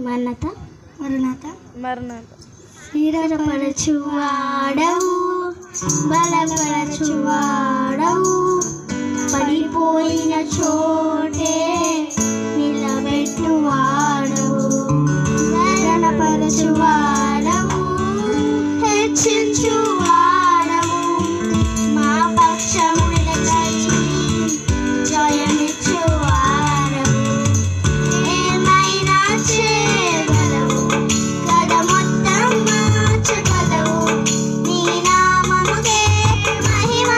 మరణత మరణత మరణత స్థిరపరచువాడవు బలపరచువాడవు పడిపోయిన చోటే నిలబెట్టువాడవు మరణపరచువాడవు హెచ్చించువాడవు మా పక్షము నిలచి జయమిచ్చువాడవు ఏమైనా చేయగలవు గడ మొత్తం మార్చగలవు నీ నామముకే మహిమ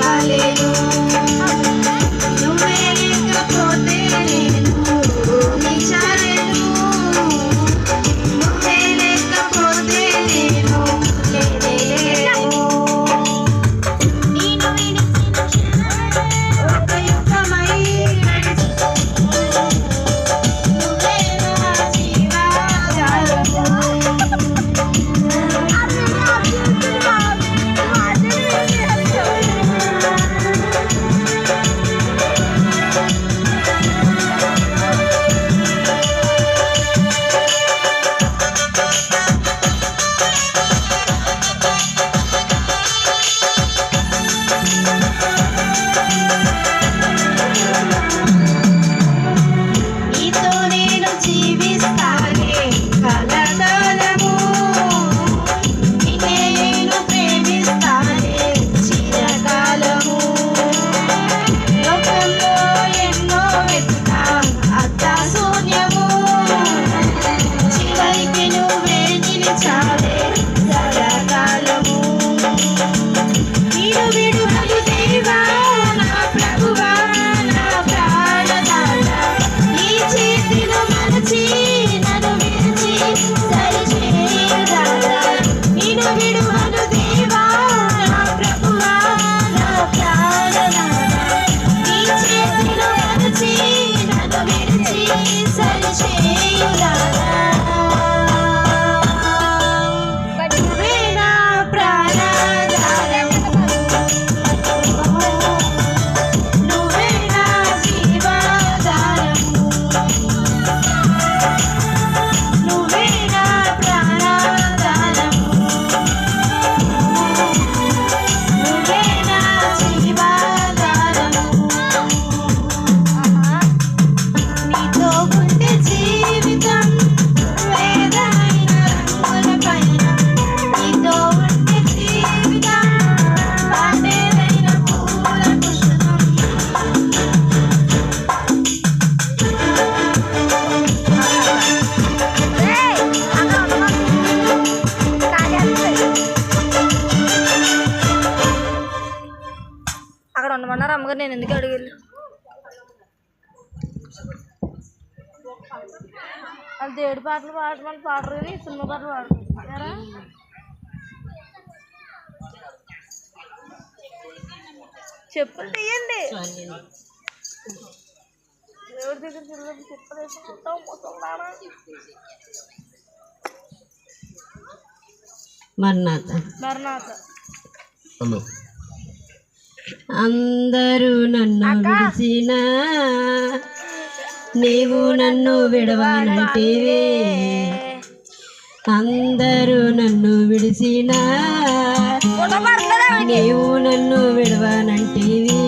చాలేను నువ్వే లేకపోతే నేను చాలేను నువ్వే లేకపోతే నేను లేను నేను విడిచిన ఒక యుగమై నువ్వే నా జీవజాలము నీతో నేను జీవిస్తానే కలకాలము నిన్నే నేను ప్రేమిస్తానే చిరకాలము లోకంలో ఎన్నో వెతుకా అంతా శూన్యము చివరికి నువ్వే నిలిచావే సదాకాలము నీడు విడువలు దేవా నా ప్రభువా నా ప్రాణదాత నీ చేతిలో మలచి నన్ను విడిచి సరిచేయుదాత నీడు విడువలు దేవా నా ప్రభువా నా ప్రాణదాత నీ చేతిలో మలచి నన్ను విడిచి సరిచేయుదాత నువ్వే నా ప్రాణదాతము నువ్వే నా జీవధారము నువ్వే నా ప్రాణాధారము నువ్వే నా జీవధారము నీతో ఉండే జీవితం వేదమైన రంగులపైన నీతో ఉండే జీవితం పాడేదైన పూల పుష్పం అక్కడ ఉండమన్నారు అమ్మగారు. నేను ఎందుకు అడిగాను? వాళ్ళు దేవుడి పాటలు పాడమని పాడరు కానీ సినిమా పాటలు పాడుతున్నారా? చెప్పులు తీయండి. దేవుడి దగ్గర చిన్నప్పుడు చెప్పులు వేసుకుంటాం ముసల్దానా. మరణాత హలో అందరూ నన్ను విడిచిన నీవు నన్ను విడవనంటివే అందరూ నన్ను విడిచిన నీవు నన్ను విడవనంటివి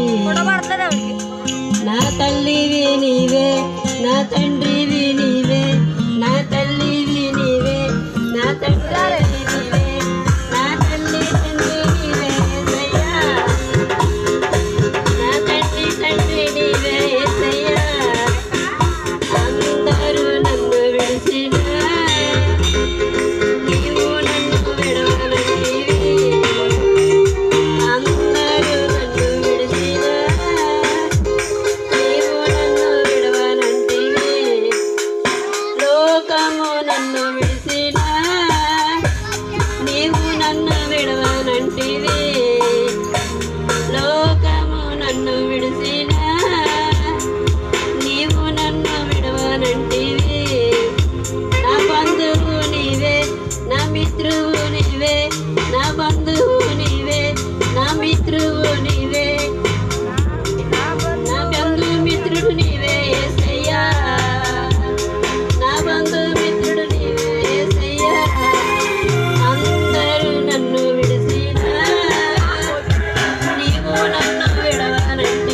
నా తల్లివి నీవే నా తండ్రివి నీవే నా తల్లివి నీవే నా తండ్రి నీవే నా తల్లి తండ్రి నీవే యేసయ్యా నా తండ్రి తండ్రి నీవే యేసయ్యా అందరూ నన్ను విడిచిన నీవు నన్ను విడవనంటివి అందరూ నన్ను విడిచిన నీవు నన్ను విడవనంటివి లోకము నన్ను విడిచిన నీవు నన్ను విడవనంటివి లోకము నన్ను విడిచిన నీవు నన్ను విడవనంటివి నా బంధువు నీవే నా మిత్రువు నీవే నా బంధువు నీవే నా మిత్రువు నీవే నా బంధుమిత్రుడు నీవే యేసయ్యా నా బంధుమిత్రుడు నీవే యేసయ్యా అందరూ నన్ను విడిసిన నీవు నన్ను విడవనంటివి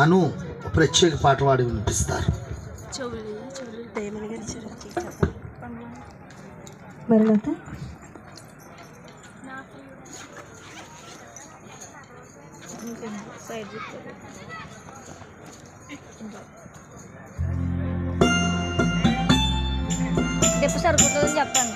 అను ప్రత్యేక పాట పాడి వినిపిస్తారు. మరణత చెప్పు సరిపోతుందని చెప్పండి.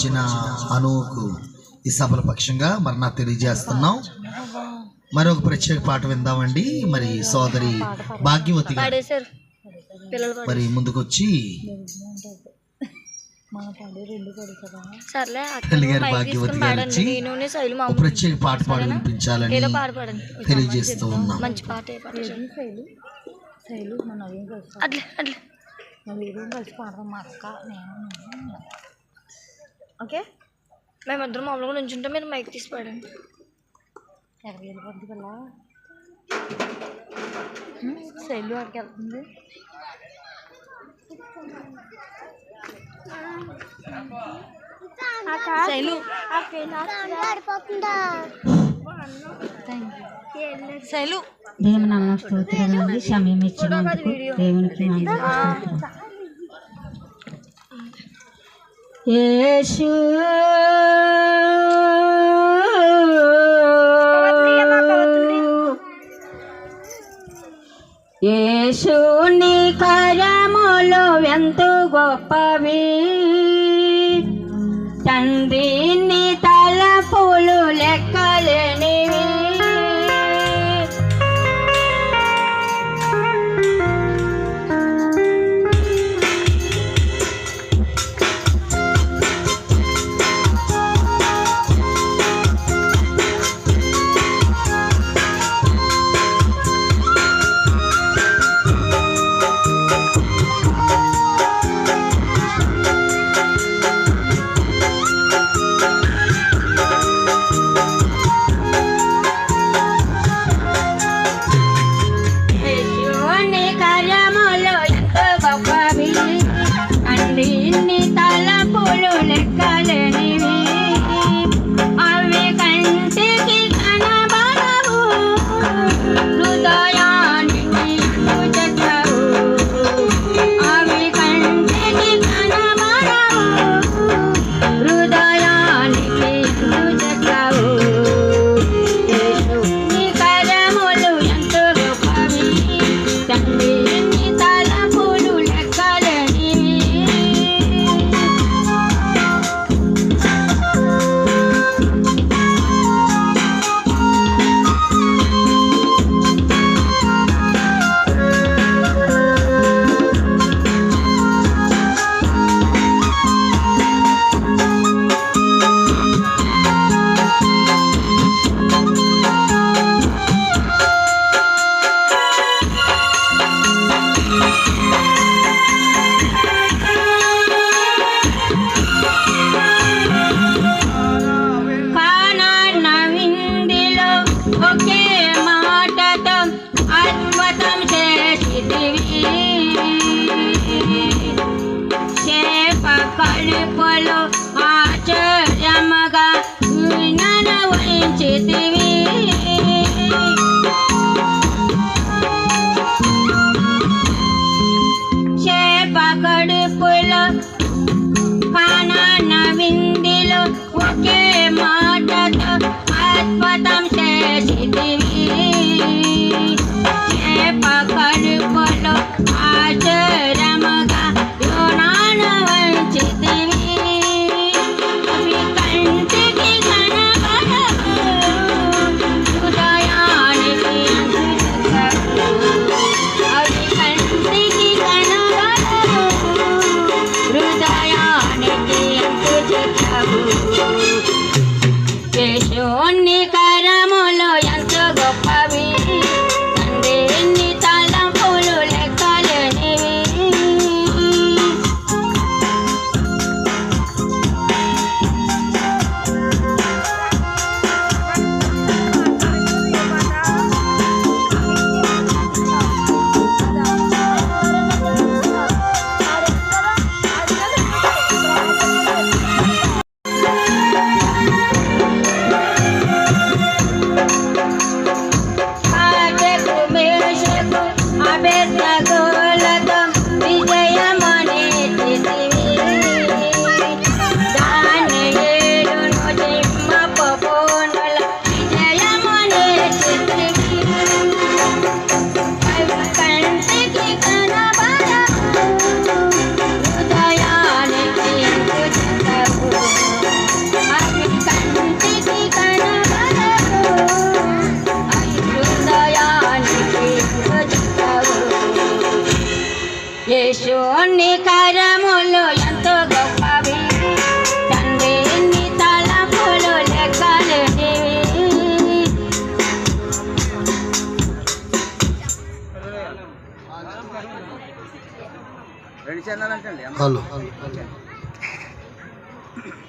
వచ్చిన అనువుకు ఈ సభల పక్షంగా మరణ తెలియజేస్తున్నాం. మరొక ప్రత్యేక పాట విందామండి. మరి సోదరి భాగ్యవతి గారు మరి ముందుకొచ్చి తల్లి గారి భాగ్యవతి గారు వచ్చి ఒక ప్రత్యేక పాట పాడి వినిపించాలని తెలియజేస్తూ ఉన్నాం. ఓకే, మేమిద్దరం మామూలుగా నుంచుంటే మీరు మైక్ తీసి పాడండి. ఎక్కడికి వెళ్ళిపోద్ది పిల్ల? శైలు అక్కడికి వెళ్తుంది. శైలు శైలు దేవుని నామ స్తోత్రాలండి. సమయం ఇచ్చినందుకు దేవునికి యేసు యేసుని కరములు ఎంత గొప్పవి, తండ్రిని తలపులు లెక్కలేనివి. హలో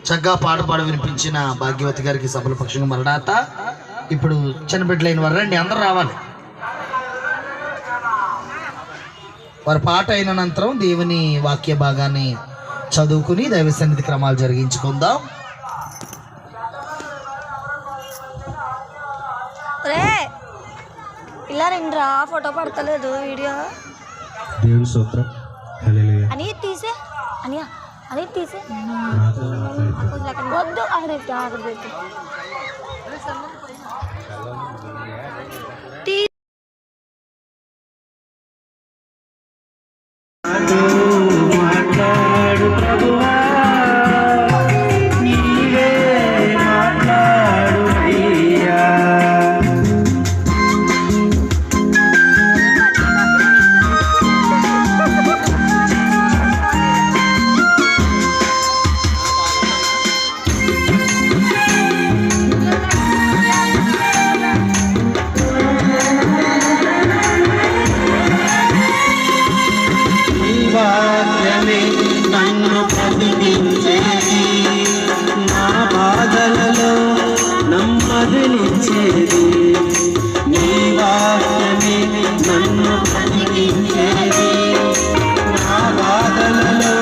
చక్కగా పాడి వినిపించిన భాగ్యవతి గారికి సభల పక్షంగా మరణాత. ఇప్పుడు చిన్న బిడ్డలైన వారు రండి, అందరూ రావాలి. వారి పాట అయిన అనంతరం దేవుని వాక్య భాగాన్ని చదువుకుని దైవ సన్నిధి క్రమాలు జరిగించుకుందాం. ఇలా రండిరా, ఫోటో పడతలేదు వీడియో. దేవుని స్తోత్రం. హల్లెలూయా. అని తీసే వద్దు, అక్కడ పెట్టు. మాట్లాడు ప్రభువా, నీవే మాట్లాడు అయ్యా. నన్ను బ్రతికించేది, నా బాధలలో నమ్మదినిచ్చేది. నీ వాక్యమే నన్ను బ్రతికించేది, నా బాధలలో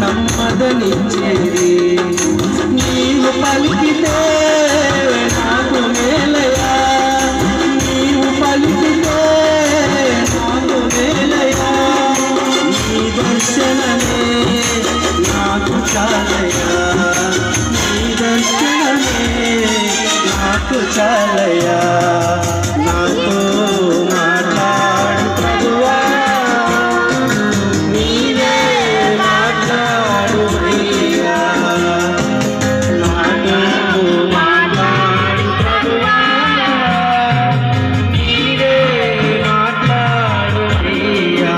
నమ్మదనిచ్చేది. నీవు పలికితే నాకు మేలయా, నీవు పలికితే నాకు మేలయా. నీ దర్శనమే నాకు చాలయా, నీ దర్శనమే నాకు చాలయా. నాతో మాట్లాడు ప్రభువా, నీవే మాట్లాడు అయ్యా. నాతో మాట్లాడు ప్రభువా, నీవే మాట్లాడు అయ్యా.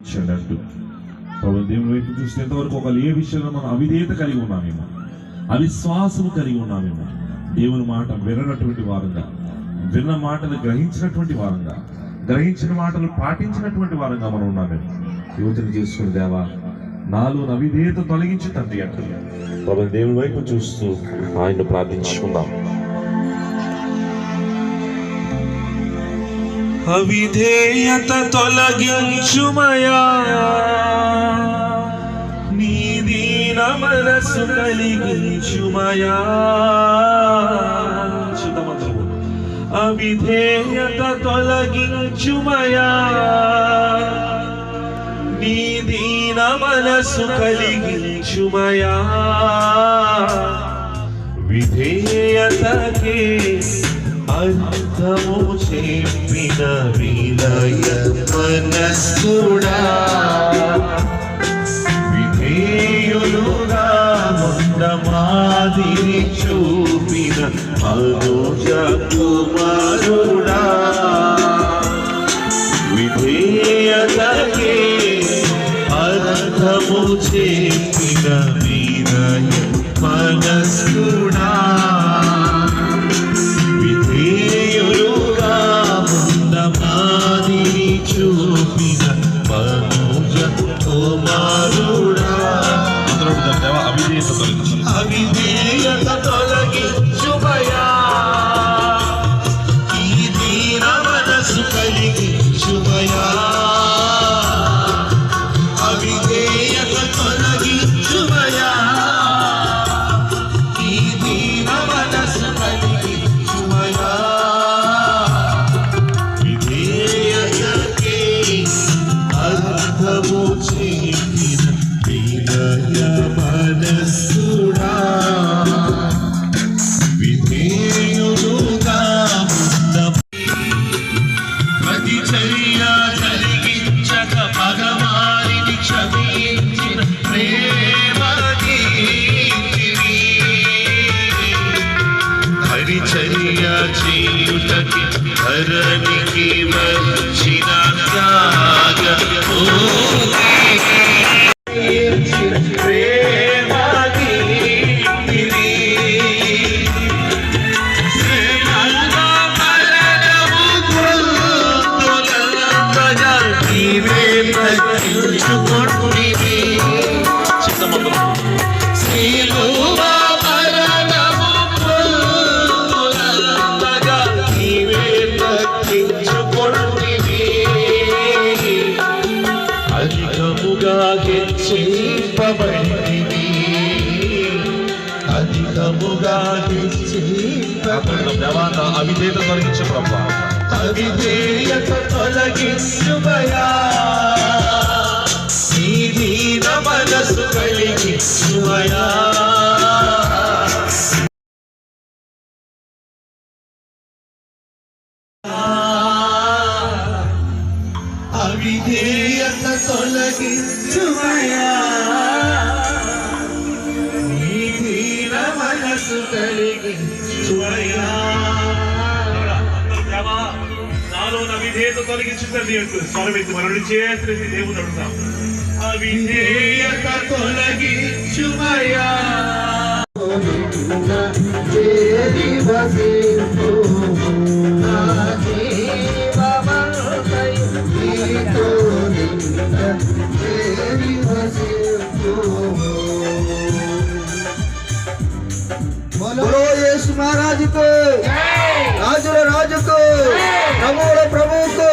అంటూ ప్రభు దేవుని వైపు చూస్తే ఎంతవరకు ఒకళ్ళు ఏ విషయంలో మనం అవిధేయత కలిగి ఉన్నామేమో, అవిశ్వాసము కలిగి ఉన్నామేమో, దేవుని మాట విననటువంటి వారంగా, విన్న మాటలు గ్రహించినటువంటి వారంగా, గ్రహించిన మాటలు పాటించినటువంటి వారంగా మనం ఉన్నామేమో. యువతిని చేసుకుని దేవా, నాలో అవిధేయత తొలగించి తండ్రి అంటూ ప్రభు దేవుని వైపు చూస్తూ ఆయన్ను ప్రార్థించుకుందాం. అవిధేయత తొలగించుమయా, నీ దీన మనసు కలిగించుమయా. అవిధేయత తొలగించుమయా, నీ దీన మనసు కలిగించుమయా. విధేయతకే అర్థము చెప్పిన విలయ మనస్సుడా, విధేయులుగా ఉండ మాదిరి చూపిన అనుజ కుమారుడా. విధేయతకే అర్థము చెప్పిన విలయ మనస్సుడా, విధేయులుగా ఉన్న మాదిరి చూపిన మనుజ కుమారుడా. అవిధేయత తొలగించుమయా, ఈ దీన మనసు కలిగించుమయా. అవిధేయత తొలగి అధికముగా హెచ్చింపబడితివి, అధికముగా హెచ్చింపబడితివి. అవిధేయత తొలగించు ప్రభా, అవిధేయత తొలగించుమయా, నీ దీన మనసు కలిగించుమయా. అవిధేయత తొలగించుమయా, నీ దీన మనసు కలిగించుమయా. నాలో విధేయత తొలగించుతండి అంటూ స్వరమెత్తి మనల్ని చేసి దేవుని అడుగుతాం. అవిధేయత తొలగించుమయా, बोलो यीशु महाराज को, राजुల రాజుకు, ప్రభువుల ప్రభువుకు,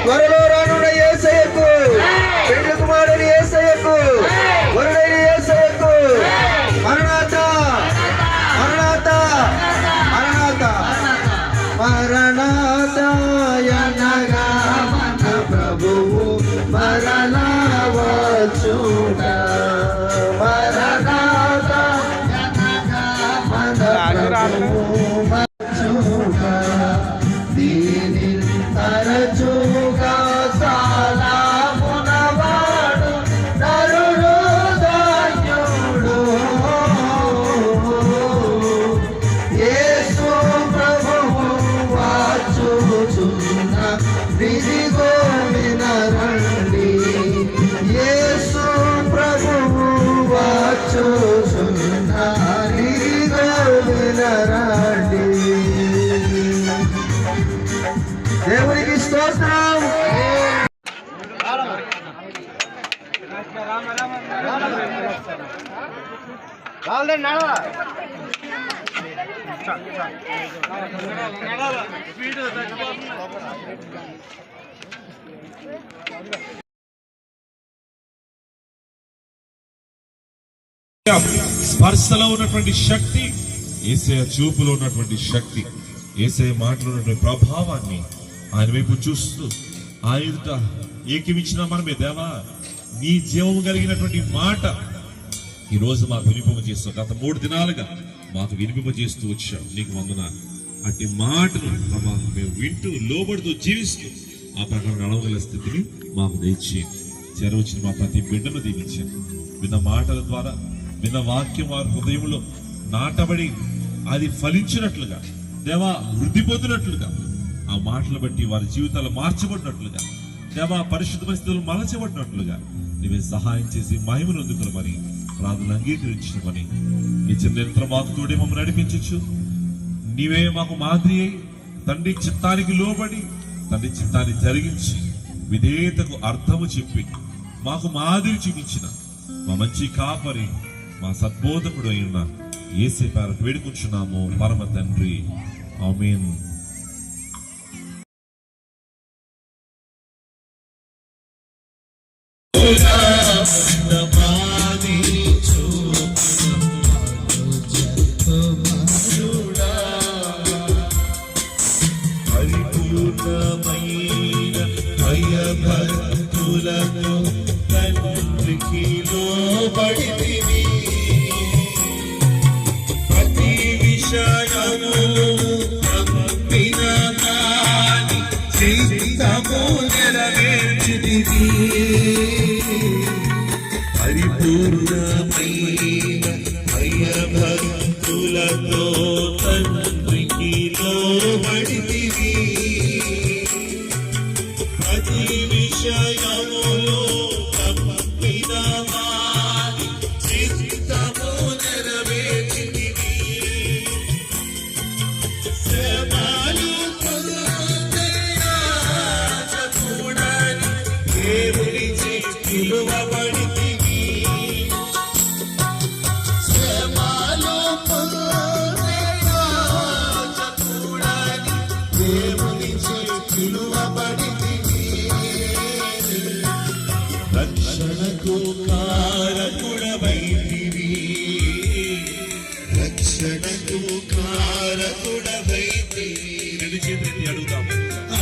త్వరలో రానున్న యేసయ్యకు, పెండ్లి కుమారుని యేసయ్యకు, వరుడైన యేసయ్యకు, మరణాత మరణాత మరణాత మరణాత యనగా మన ప్రభువు మరలా వచ్చుట, మరణాత యనగా మన ప్రభువు వచ్చుట, దీని తరచుగా సాలామునవాడు నరుడు ధన్యుడు, యేసు ప్రభువు వచ్చుచున్న విధిగో వినరండి, యేసు ప్రభువు వచ్చుచున్న విధిగో వినరండి. దేవునికి స్తోత్రం. స్పర్శలో ఉన్నటువంటి శక్తి, యేసయ్య చూపులో ఉన్నటువంటి శక్తి, యేసయ్య మాటలో ఉన్నటువంటి ప్రభావాన్ని ఆయన వైపు చూస్తూ ఆయన ఏకమిచ్చిన మనమే, దేవా నీ జీవము కలిగినటువంటి మాట ఈ రోజు మాకు వినిపింప చేస్తావు. గత 3 దినాలుగా మాకు వినిపింప చేస్తూ వచ్చావు, నీకు వందనాలు. అట్టి మాటను మేము వింటూ లోబడుతూ జీవిస్తూ ఆ ప్రకారం నడవగల స్థితిని మాకు దయచేయండి. చేరవచ్చిన మా ప్రతి బిడ్డను దీవించాను. విన్న మాటల ద్వారా, విన్న వాక్యం వారి హృదయంలో నాటబడి అది ఫలించినట్లుగా, దేవా వృద్ధి పొందినట్లుగా, ఆ మాటలు బట్టి వారి జీవితాలు మార్చబడినట్లుగా, దేవా పరిశుద్ధ పరిస్థితులు మలచబడినట్లుగా నీవే సహాయం చేసి మహిమను అందుకునమని, ప్రార్థనలు అంగీకరించమని, నీ చిన్న మాకు తోడే మమ్మల్ని నడిపించచ్చు. నీవే మాకు మాదిరి అయి తండ్రి చిత్తానికి లోబడి తండ్రి చిత్తాన్ని జరిగించి విధేయతకు అర్థము చెప్పి మాకు మాదిరి చూపించిన మా మంచి కాపరి, మా సద్బోధకుడు అయిన యేసే పేరట వేడుకుంటున్నాము పరమ తండ్రి, ఆమేన్. పరిపూర్ణమైన భయభక్తులను తండ్రికి లోబడితివి, ప్రతి విషయమును పంపిన దాని చిత్తము నెరవేర్చితివి. పరిపూర్ణమైన భయభక్తులతో తండ్రికి లోబడితివి, ప్రతి విషయములో పిలువబడితివి. రక్షణకు కారకుడవైతివి, రక్షణకు కారకుడవైతివి. రెండు చేతులెత్తి అడుగుతాం.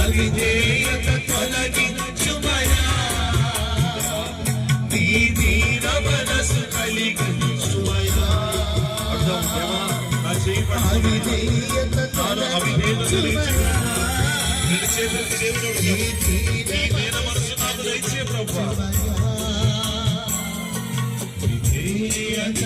అవిధేయత తొలగించుమయా, నీ దీన మనసు కలిగించుమయా. అడుగుదాం దేవా, నా చేయి పట్టుకొని నాలో అవిధేయత తొలగించుమయా. రెండు చేతులెత్తి దేవుని అడుగుదాం. నీ దీన మనసు నాకు దయచే ప్రభువా. విధేయత